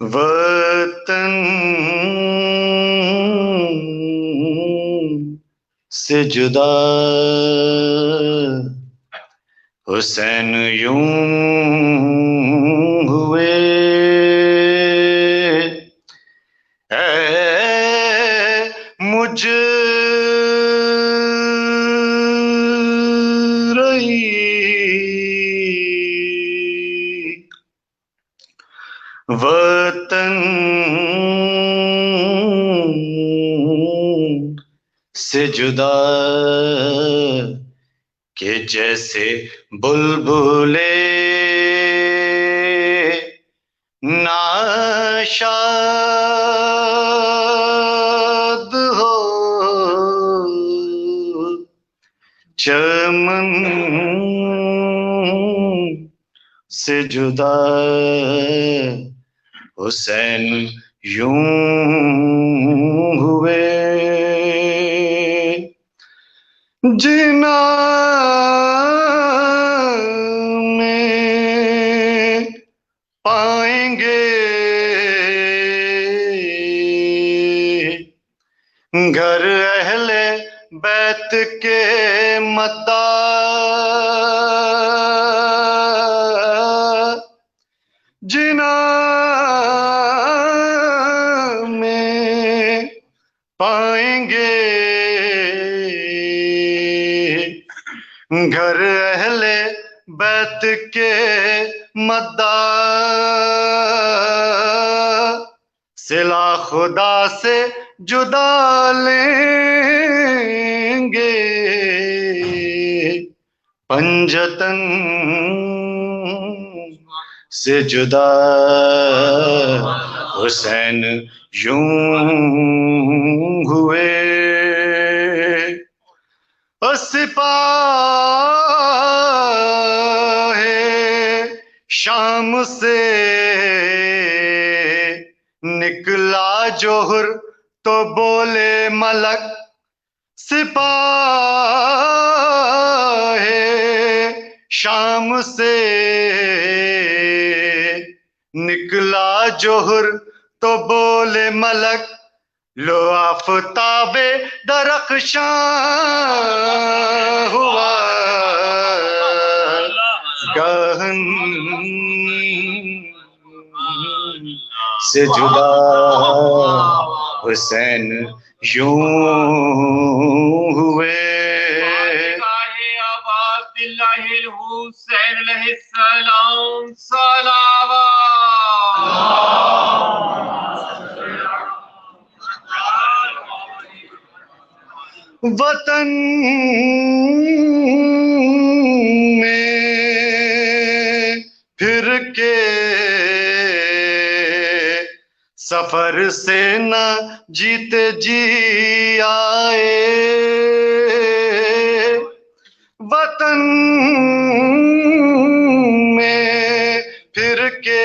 وطن سے جدا، حسین یوں وطن سے جدا کہ جیسے بلبلے ناشاد ہو چمن سے جدا حسین یوں ہوئے جنا میں پائیں گے گھر اہل بیت کے مداح جنا میں پائیں گے گھر اہل بیت کے مداح صلہ خدا سے جدا لیں گے پنجتن سے جدا حسین یوں ہوئے سپاہ شام سے نکلا جوہر تو بولے ملک سپاہ شام سے نکلا جوہر تو بولے ملک لو آفتاب درخشاں ہوا گہن سے جدا حسین یوں ہوئے عبداللہ الحسین علیہ السلام صلوات وطن میں پھر کے سفر سے نہ جیتے جی آئے وطن میں پھر کے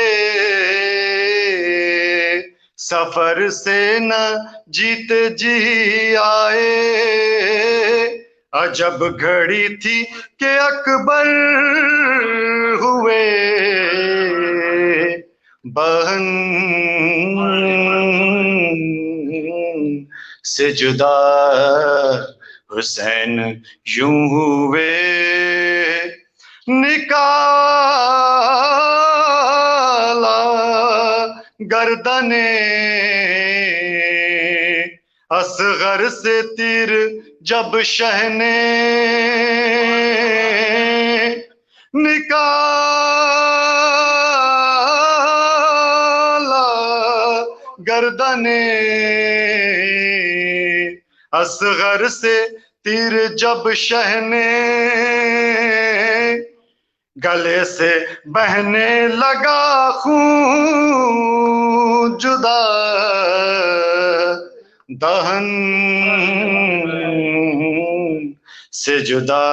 سفر سے نہ جیتے جی آئے عجب گھڑی تھی کہ اکبر ہوئے بہن سے جدا حسین یوں ہوئے نکالا گردن اصغر سے تیر جب شہ نے نکالا گردن اصغر سے تیر جب شہ نے گلے سے بہنے لگا خون جدا دہن سے جدا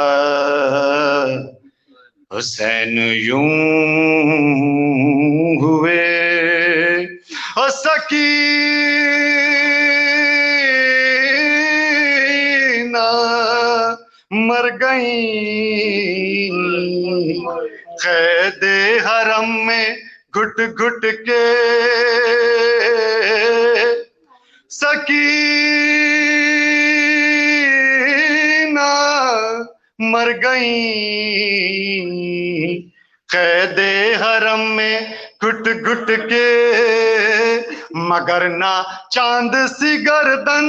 حسین یوں ہوئے سکینہ مر گئیں قید حرم میں گھٹ گھٹ کے سکینہ مر گئیں قید حرم میں گھٹ گھٹ کے مگر نہ چاند سی گردن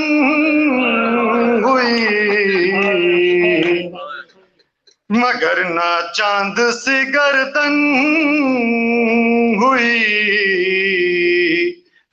ہوئی مگر نہ چاند سی گردن ہوئی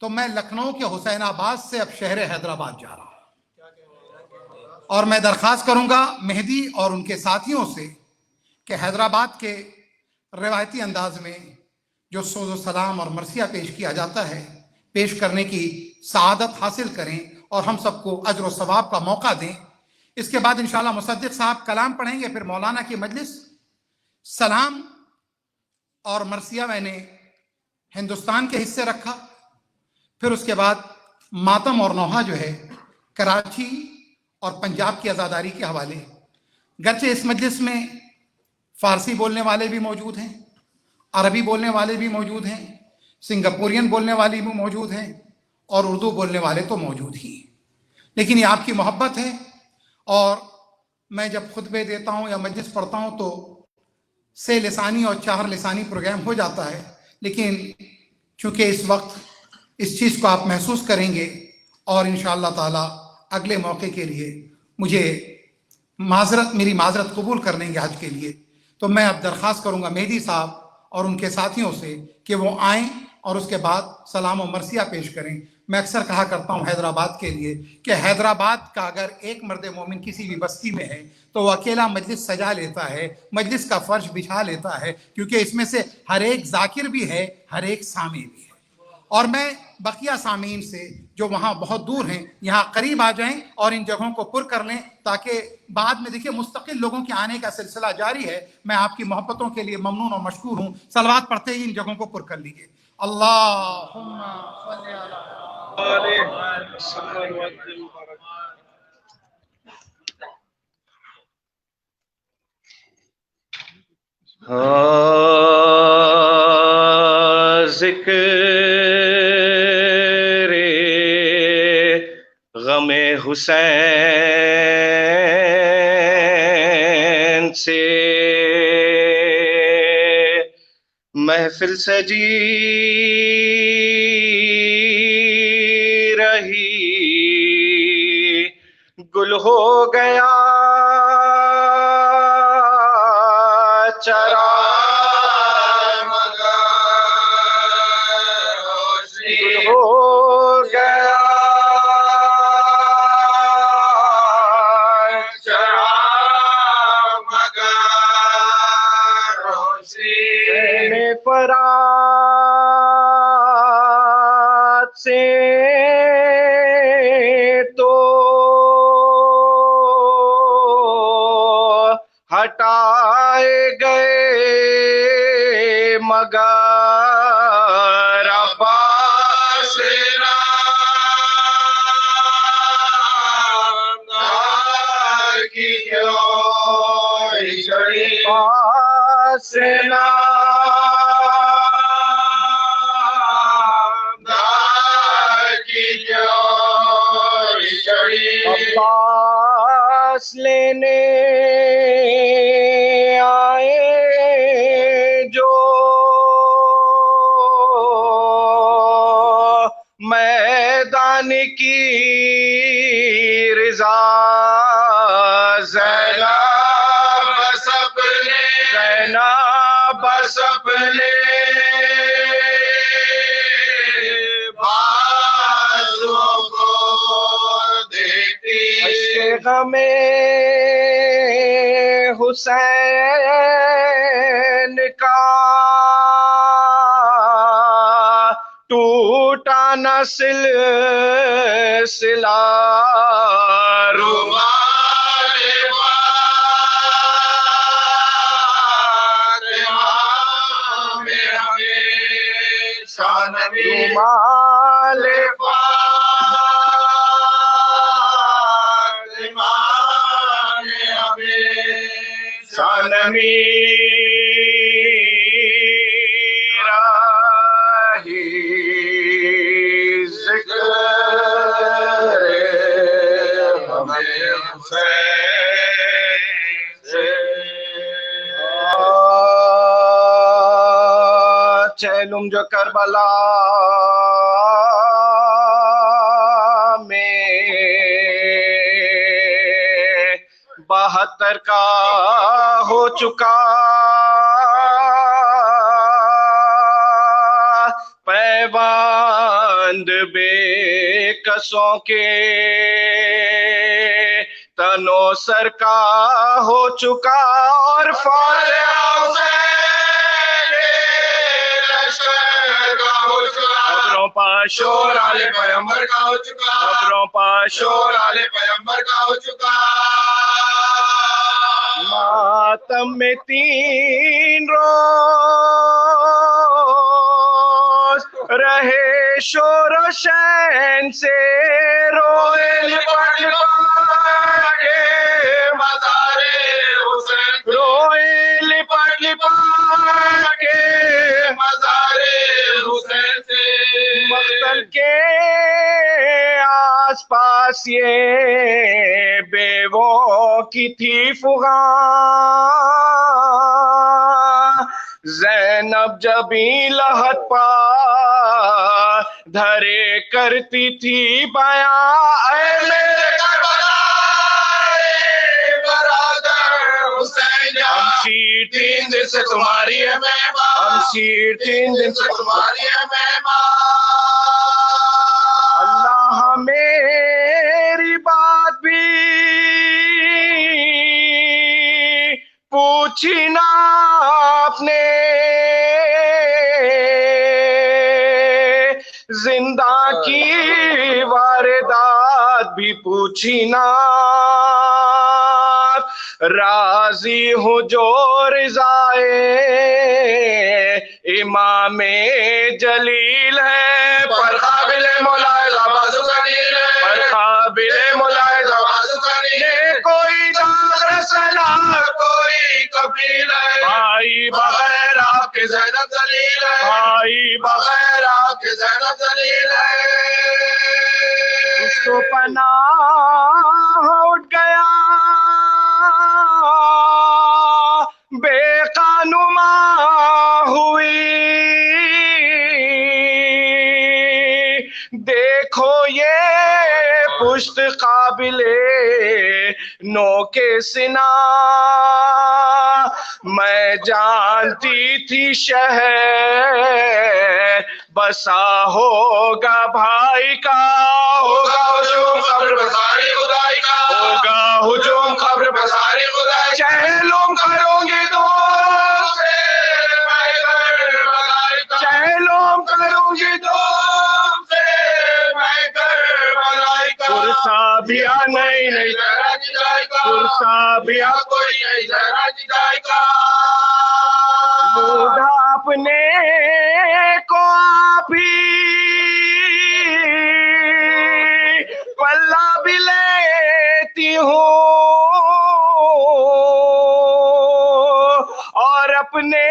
تو میں لکھنؤ کے حسین آباد سے اب شہر حیدرآباد جا رہا ہوں، اور میں درخواست کروں گا مہدی اور ان کے ساتھیوں سے کہ حیدرآباد کے روایتی انداز میں جو سوز و سلام اور مرثیہ پیش کیا جاتا ہے، پیش کرنے کی سعادت حاصل کریں اور ہم سب کو اجر و ثواب کا موقع دیں۔ اس کے بعد انشاءاللہ مصدق صاحب کلام پڑھیں گے، پھر مولانا کی مجلس، سلام اور مرثیہ میں نے ہندوستان کے حصے رکھا، پھر اس کے بعد ماتم اور نوحہ جو ہے کراچی اور پنجاب کی عزاداری کے حوالے۔ گرچہ اس مجلس میں فارسی بولنے والے بھی موجود ہیں، عربی بولنے والے بھی موجود ہیں، سنگاپورین بولنے والے بھی موجود ہیں، اور اردو بولنے والے تو موجود ہی ہیں، لیکن یہ آپ کی محبت ہے۔ اور میں جب خطبے دیتا ہوں یا مجلس پڑھتا ہوں تو 3 لسانی اور 4 لسانی پروگرام ہو جاتا ہے، لیکن چونکہ اس وقت اس چیز کو آپ محسوس کریں گے اور انشاءاللہ تعالی اگلے موقع کے لیے مجھے میری معذرت قبول کر لیں گے حج کے لیے، تو میں اب درخواست کروں گا مہدی صاحب اور ان کے ساتھیوں سے کہ وہ آئیں اور اس کے بعد سلام و مرثیہ پیش کریں۔ میں اکثر کہا کرتا ہوں حیدرآباد کے لیے کہ حیدرآباد کا اگر ایک مرد مومن کسی بھی بستی میں ہے تو وہ اکیلا مجلس سجا لیتا ہے، مجلس کا فرش بچھا لیتا ہے، کیونکہ اس میں سے ہر ایک ذاکر بھی ہے، ہر ایک سامع بھی ہے۔ اور میں بقیہ سامعین سے جو وہاں بہت دور ہیں یہاں قریب آ جائیں اور ان جگہوں کو پر کر لیں، تاکہ بعد میں دیکھیں مستقل لوگوں کے آنے کا سلسلہ جاری ہے۔ میں آپ کی محبتوں کے لیے ممنون اور مشکور ہوں۔ صلوات پڑھتے ہی ان جگہوں کو پر کر لیجیے۔ اللہم صلی ذکر غم حسین سے محفل سجی رہی، گل ہو گیا چرا ہو گیا چرا مگر روشنی فرات سے تو ہٹائے گئے مگر عباس کی عباس لینے آئے جو میدان کی رضا زینب سب نے بازو کو دیکھی غم حسین کا ٹوٹا نہ سلسلہ رومال شانمی راہی ذکر ہمیں چیلم جو کربلا میں 72 کا ہو چکا پیوان بند بے کسوں کے تنو سر کا ہو چکا اور خبروں پا شور آل پیغمبر کا ہو چکا خبروں پا شور آل پیغمبر کا ہو چکا ماتم میں 3 روز رہے شور و شین سے روئے لپٹ لپٹ کے مزار حسین روئے لپٹ لپٹ کے مزار حسین سے مقتل کے آس پاس یہ بیووں کی تھی فغاں زینب جبھی لہت پا دھرے کرتی تھی بیاں اے میرے برادر حسین ہم شیر 3 دن سے تمہاری ہے مہمان ہم شیر 3 دن سے تمہاری ہے مہمان اللہ میری بات بھی پوچھی نا آپ نے زندہ کی واردات بھی پوچھی نا راضی ہوں جو رضائے امام جلیل ہے پر قابل ملاحظہ بازو قلیل ہے پر قابل ملاحظہ بازو قلیل ہے کوئی داغ رسنا کوئی قبیل ہے بھائی بغیر آپ کے زینب ذلیل ہے بھائی بغیر آپ کے زینب ذلیل ہے اس کو پناہ اٹھ گیا بے قانما ہوئی دیکھو یہ پشت قابل نو کے سنا میں جانتی تھی شہر بسا ہوگا بھائی کا ہوگا ہجوم قبر بساری خدائی کا ہوگا ہجوم قبر بساری خدائی چہلوم کروں گی دوم سے میں کربلائی کا چہلوم کروں گی دوم سے میں کربلائی کا پرسا بیا نہیں ذرا جدائی کا پرسا بیا کوئی نہیں ذرا جدائی کا بوڑھا اپنے کو آپ ہی پلہ بھی لیتی ہوں اور اپنے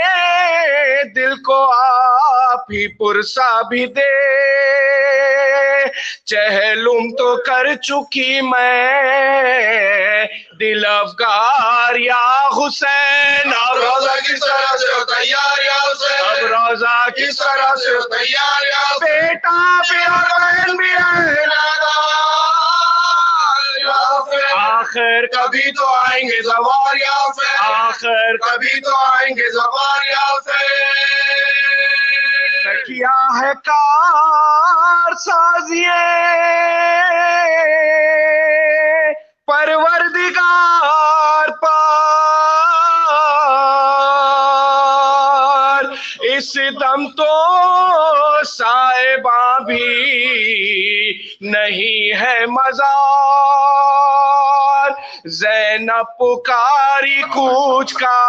دل کو آپ ہی پرسا بھی دے چہلم تو کر چکی میں دل افگار یا حسین اب روزہ کس طرح سے ہو تیار یا حسین اب روزہ کس طرح سے ہو تیار یا بیٹا بھی اور بہن بھی ہے آخر کبھی تو آئیں گے زوار یا حسین آخر کبھی تو آئیں گے زوار یا حسین کیا ہے کار سازیے پروردگار پار اس دم تو صاحباں بھی نہیں ہے مزار زینب پکاری کوچ کا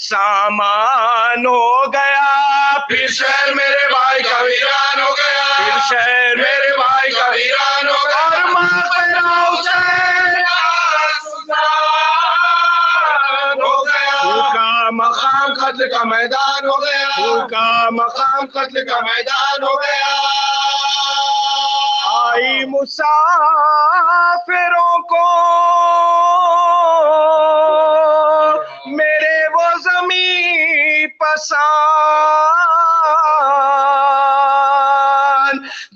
سامان ہو گیا پھر شہر میرے بھائی کا ویران ہو گیا پھر شہر میرے بھائی کا ویران ہو گیا اور ماں تیرا حسین ہو گیا کا مقام قتل کا میدان ہو گیا کا مقام قتل کا میدان ہو گیا آئی مسافروں کو میرے وہ زمین پسند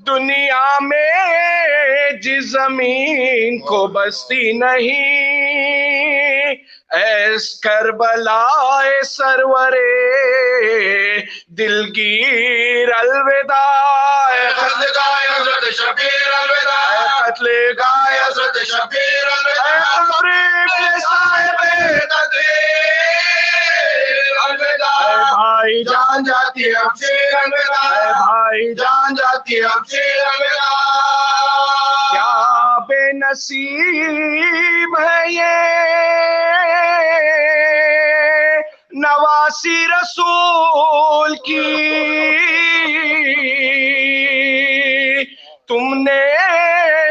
دنیا میں جس زمین کو بستی نہیں ایس کربلا سرورے دلگیر الوداع، قتل گائے حضرت شبیر الوداع، قتل گائے حضرت شبیر الوداع، قبر ابن صاحب تدبیر الوداع، بھائی جان جاتی ہے شیر الوداع، بھائی جان جاتی ہے شیر الوداع. کیا بے نصیب ہے یہ نواسی رسول کی، تم نے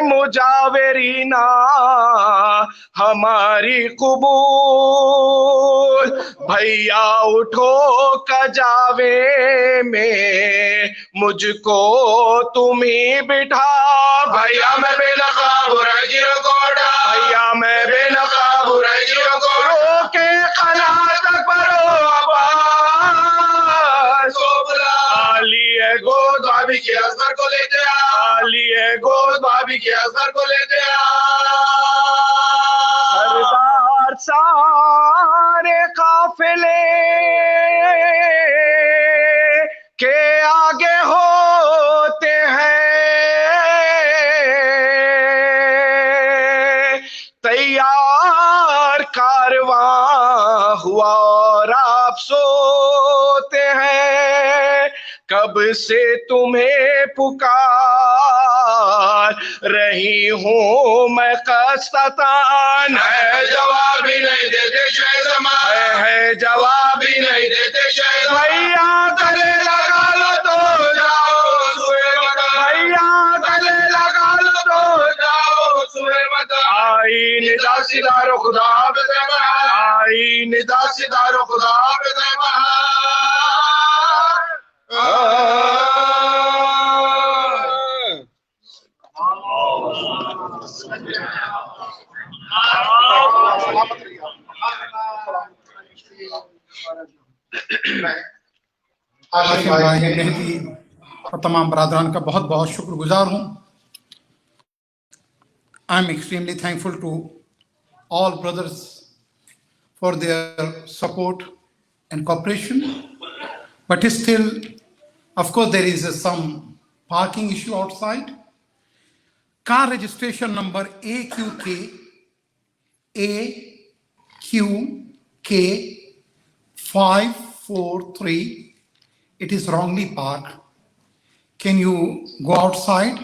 مجاورینا ہماری قبول. بھیا اٹھو کجاوے میں مجھ کو تم ہی بٹھا، بھیا میں بے نقاب رجیو کوٹا، بھیا میں بے نقاب رجیو کو روکے قلعہ تک برو آباد علی گود بابی کی اصغر کو لیتے آ، علی گود بابی کی اصغر کو لیتے آ. سردار سارے قافلے کے آگے ہوتے ہیں، تیار کارواں ہوا اور آپ سوتے ہیں. کب سے تمہیں پکار رہی ہوں میں قسطان، ہے جواب ہی نہیں دیتے شہ زمان، ہے جواب ہی نہیں دیتے شہ زمان. بھیا گلے لگا لو تو جاؤ سوئے وطن، بھیا گلے لگا لو تو جاؤ سوئے وطن. آئی ندا سدار خدا حافظ بہار، آئی ندا سدار خدا حافظ بہار. ہاشم بھائی مہدی اور تمام برادران کا بہت بہت شکر گزار ہوں. I am extremely thankful to all brothers for their support and cooperation. But still, of course, there is some parking issue outside. Car registration number AQK 543. It is wrongly parked. Can you go outside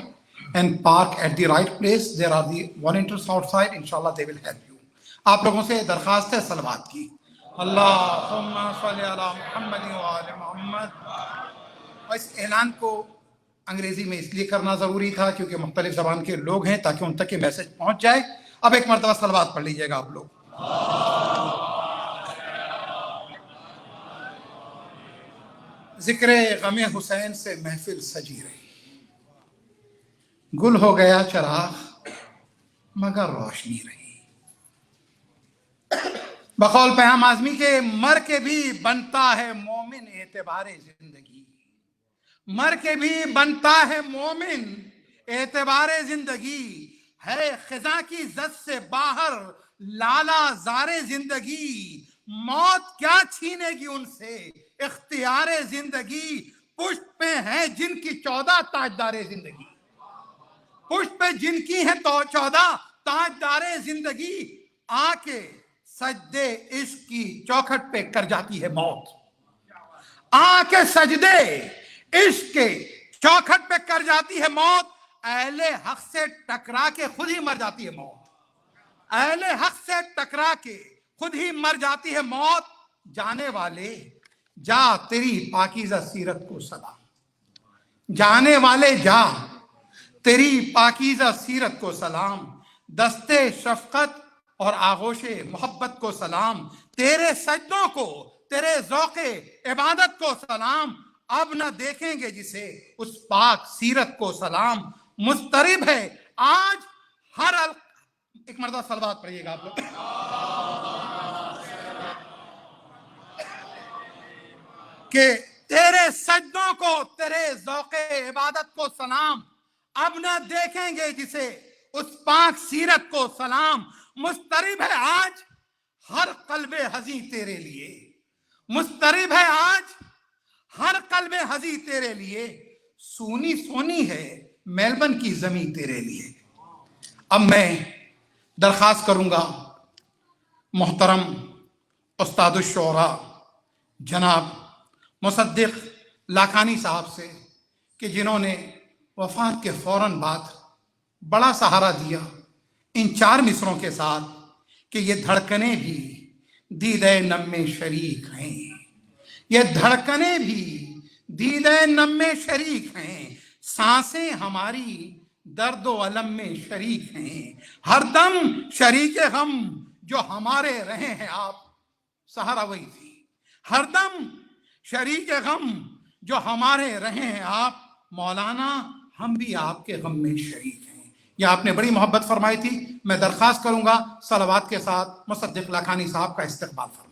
and park at the right place? There are the volunteers outside. Inshallah, they will help you. آپ لوگوں سے درخواست ہے صلوات کی. اللہم صلی علی محمد و آل محمد. اس اعلان کو انگریزی میں اس لیے کرنا ضروری تھا کیونکہ مختلف زبان کے لوگ ہیں تاکہ ان تک یہ میسج پہنچ جائے. اب ایک مرتبہ صلوات پڑھ لیجئے گا آپ لوگ. ذکر غم حسین سے محفل سجی رہی، گل ہو گیا چراغ مگر روشنی رہی. بقول پیام آزمی کے مر کے بھی بنتا ہے مومن اعتبار زندگی، مر کے بھی بنتا ہے مومن اعتبار زندگی. ہے خزاں کی زد سے باہر لالا زار زندگی، موت کیا چھینے گی ان سے اختیار زندگی. پشت پہ ہیں جن کی 14 تاجدار زندگی، پشت پہ جن کی ہیں تو 14 تاجدار زندگی. آ کے سجدے عشق کی چوکھٹ پہ کر جاتی ہے موت، آ کے سجدے عشق کے چوکھٹ پہ کر جاتی ہے موت. اہل حق سے ٹکرا کے خود ہی مر جاتی ہے موت، اہل حق سے ٹکرا کے خود ہی مر جاتی ہے موت. جانے والے جا تیری پاکیزہ سیرت کو سلام، جانے والے جا تیری پاکیزہ سیرت کو سلام. دستے شفقت اور آغوش محبت کو سلام، تیرے سجدوں کو تیرے ذوق عبادت کو سلام. اب نہ دیکھیں گے جسے اس پاک سیرت کو سلام. مضطرب ہے آج ہر ایک مرتبہ صلوات پڑھیے گا آپ لوگ. کہ تیرے سجدوں کو تیرے ذوق عبادت کو سلام. اب نہ دیکھیں گے جسے اس پاک سیرت کو سلام. مضطرب ہے آج ہر قلب ہزی تیرے لیے مضطرب ہے آج، ہر قلب ہزی تیرے لیے سونی سونی ہے میلبن کی زمین تیرے لیے۔ اب میں درخواست کروں گا محترم استاد الشعراء جناب مصدق لاکھانی صاحب سے کہ جنہوں نے وفات کے فوراً بعد بڑا سہارا دیا ان 4 مصروں کے ساتھ کہ یہ دھڑکنیں بھی دیدہ نم میں شریک ہیں، یہ دھڑکنیں بھی دیدہ نم میں شریک ہیں، سانسیں ہماری درد و علم میں شریک ہیں، ہر دم شریک غم جو ہمارے رہے ہیں آپ۔ سہارا وہی تھی، ہر دم شریک غم جو ہمارے رہے ہیں آپ، مولانا ہم بھی آپ کے غم میں شریک ہیں۔ یہ آپ نے بڑی محبت فرمائی تھی۔ میں درخواست کروں گا صلوات کے ساتھ مصدق لاکھانی صاحب کا استقبال فرمائیں۔